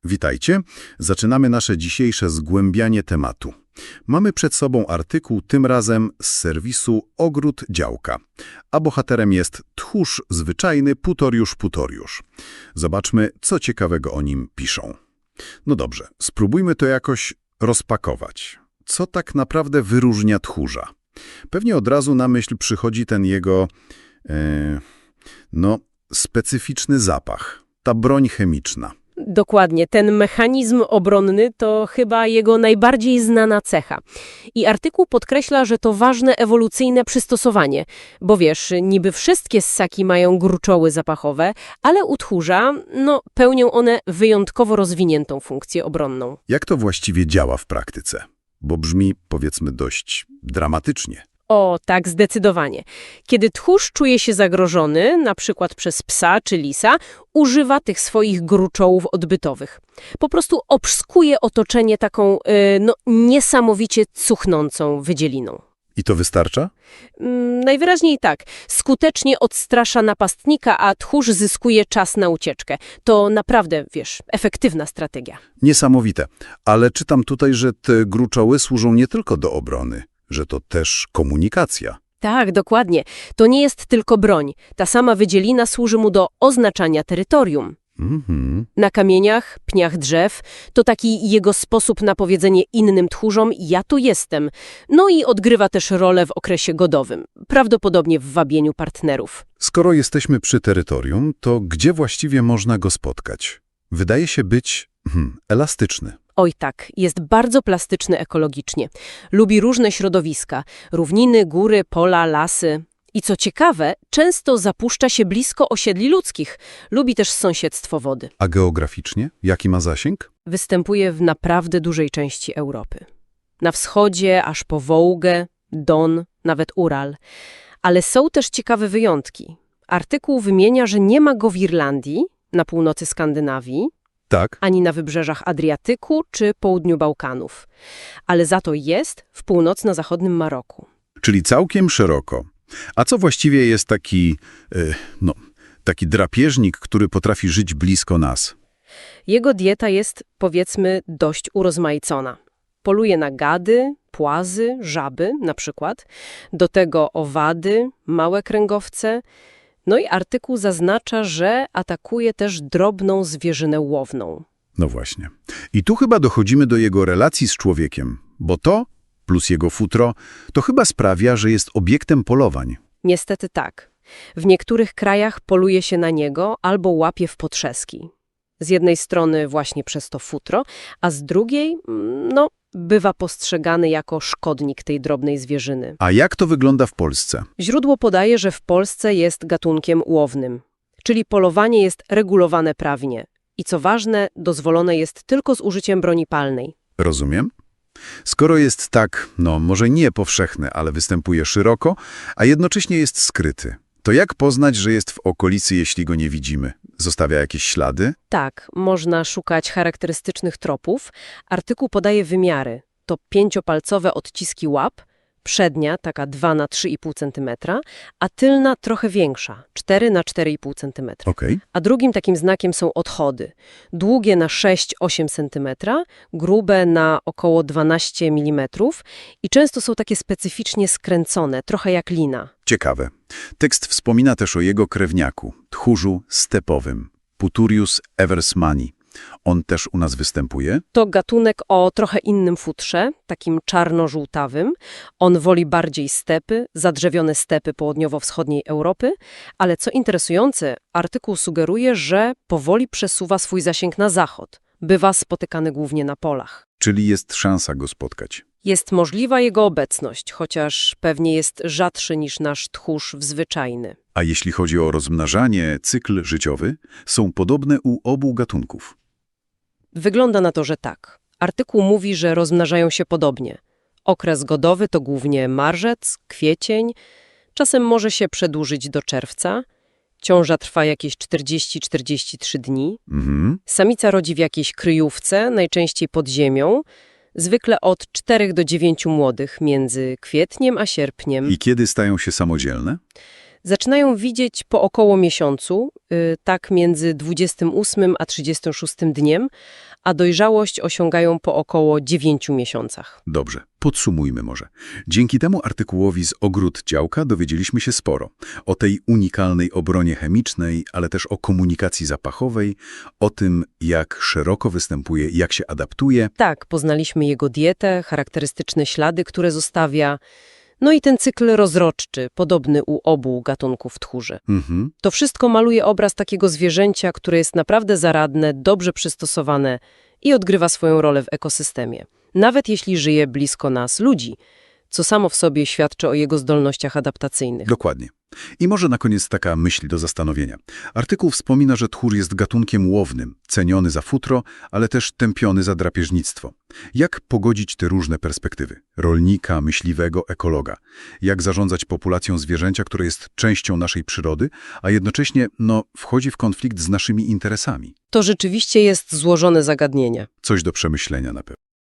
Witajcie. Zaczynamy nasze dzisiejsze zgłębianie tematu. Mamy przed sobą artykuł, tym razem z serwisu Ogród Działka, a bohaterem jest tchórz zwyczajny Putoriusz. Zobaczmy, co ciekawego o nim piszą. No dobrze, spróbujmy to jakoś rozpakować. Co tak naprawdę wyróżnia tchórza? Pewnie od razu na myśl przychodzi ten jego, specyficzny zapach, ta broń chemiczna. Dokładnie, ten mechanizm obronny to chyba jego najbardziej znana cecha. I artykuł podkreśla, że to ważne ewolucyjne przystosowanie, bo wiesz, niby wszystkie ssaki mają gruczoły zapachowe, ale u tchórza, pełnią one wyjątkowo rozwiniętą funkcję obronną. Jak to właściwie działa w praktyce? Bo brzmi, powiedzmy, dość dramatycznie. O, tak, zdecydowanie. Kiedy tchórz czuje się zagrożony, na przykład przez psa czy lisa, używa tych swoich gruczołów odbytowych. Po prostu obskuje otoczenie taką, niesamowicie cuchnącą wydzieliną. I to wystarcza? Najwyraźniej tak. Skutecznie odstrasza napastnika, a tchórz zyskuje czas na ucieczkę. To naprawdę, efektywna strategia. Niesamowite. Ale czytam tutaj, że te gruczoły służą nie tylko do obrony, że to też komunikacja. Tak, dokładnie. To nie jest tylko broń. Ta sama wydzielina służy mu do oznaczania terytorium. Na kamieniach, pniach drzew to taki jego sposób na powiedzenie innym tchórzom ja tu jestem. No i odgrywa też rolę w okresie godowym, prawdopodobnie w wabieniu partnerów. Skoro jesteśmy przy terytorium, to gdzie właściwie można go spotkać? Wydaje się być elastyczny. Oj tak, jest bardzo plastyczny ekologicznie. Lubi różne środowiska, równiny, góry, pola, lasy. I co ciekawe, często zapuszcza się blisko osiedli ludzkich. Lubi też sąsiedztwo wody. A geograficznie? Jaki ma zasięg? Występuje w naprawdę dużej części Europy. Na wschodzie, aż po Wołgę, Don, nawet Ural. Ale są też ciekawe wyjątki. Artykuł wymienia, że nie ma go w Irlandii, na północy Skandynawii, Tak. ani na wybrzeżach Adriatyku czy południu Bałkanów. Ale za to jest w północno-zachodnim Maroku. Czyli całkiem szeroko. A co właściwie jest taki drapieżnik, który potrafi żyć blisko nas? Jego dieta jest, powiedzmy, dość urozmaicona. Poluje na gady, płazy, żaby na przykład, do tego owady, małe kręgowce. No i artykuł zaznacza, że atakuje też drobną zwierzynę łowną. No właśnie. I tu chyba dochodzimy do jego relacji z człowiekiem, bo to, plus jego futro, to chyba sprawia, że jest obiektem polowań. Niestety tak. W niektórych krajach poluje się na niego albo łapie w potrzeski. Z jednej strony właśnie przez to futro, a z drugiej, bywa postrzegany jako szkodnik tej drobnej zwierzyny. A jak to wygląda w Polsce? Źródło podaje, że w Polsce jest gatunkiem łownym, czyli polowanie jest regulowane prawnie i co ważne, dozwolone jest tylko z użyciem broni palnej. Rozumiem. Skoro jest tak, może nie powszechny, ale występuje szeroko, a jednocześnie jest skryty, to jak poznać, że jest w okolicy, jeśli go nie widzimy? Zostawia jakieś ślady? Tak, można szukać charakterystycznych tropów. Artykuł podaje wymiary. To 5-palcowe odciski łap, przednia taka 2 na 3,5 cm, a tylna trochę większa, 4 na 4,5 cm. Okej. A drugim takim znakiem są odchody. Długie na 6-8 cm, grube na około 12 mm i często są takie specyficznie skręcone, trochę jak lina. Ciekawe. Tekst wspomina też o jego krewniaku, tchórzu stepowym, Putorius eversmani. On też u nas występuje? To gatunek o trochę innym futrze, takim czarno-żółtawym. On woli bardziej stepy, zadrzewione stepy południowo-wschodniej Europy, ale co interesujące, artykuł sugeruje, że powoli przesuwa swój zasięg na zachód. Bywa spotykany głównie na polach. Czyli jest szansa go spotkać. Jest możliwa jego obecność, chociaż pewnie jest rzadszy niż nasz tchórz zwyczajny. A jeśli chodzi o rozmnażanie, cykl życiowy, są podobne u obu gatunków. Wygląda na to, że tak. Artykuł mówi, że rozmnażają się podobnie. Okres godowy to głównie marzec, kwiecień, czasem może się przedłużyć do czerwca. Ciąża trwa jakieś 40-43 dni. Samica rodzi w jakiejś kryjówce, najczęściej pod ziemią, zwykle od 4 do 9 młodych między kwietniem a sierpniem. I kiedy stają się samodzielne? Zaczynają widzieć po około miesiącu, tak między 28 a 36 dniem, a dojrzałość osiągają po około 9 miesiącach. Dobrze, podsumujmy może. Dzięki temu artykułowi z Ogród Działka dowiedzieliśmy się sporo. O tej unikalnej obronie chemicznej, ale też o komunikacji zapachowej, o tym, jak szeroko występuje, jak się adaptuje. Tak, poznaliśmy jego dietę, charakterystyczne ślady, które zostawia, no i ten cykl rozrodczy, podobny u obu gatunków tchórzy. To wszystko maluje obraz takiego zwierzęcia, które jest naprawdę zaradne, dobrze przystosowane i odgrywa swoją rolę w ekosystemie. Nawet jeśli żyje blisko nas, ludzi, co samo w sobie świadczy o jego zdolnościach adaptacyjnych. Dokładnie. I może na koniec taka myśl do zastanowienia. Artykuł wspomina, że tchórz jest gatunkiem łownym, ceniony za futro, ale też tępiony za drapieżnictwo. Jak pogodzić te różne perspektywy? Rolnika, myśliwego, ekologa. Jak zarządzać populacją zwierzęcia, które jest częścią naszej przyrody, a jednocześnie, wchodzi w konflikt z naszymi interesami? To rzeczywiście jest złożone zagadnienie. Coś do przemyślenia na pewno.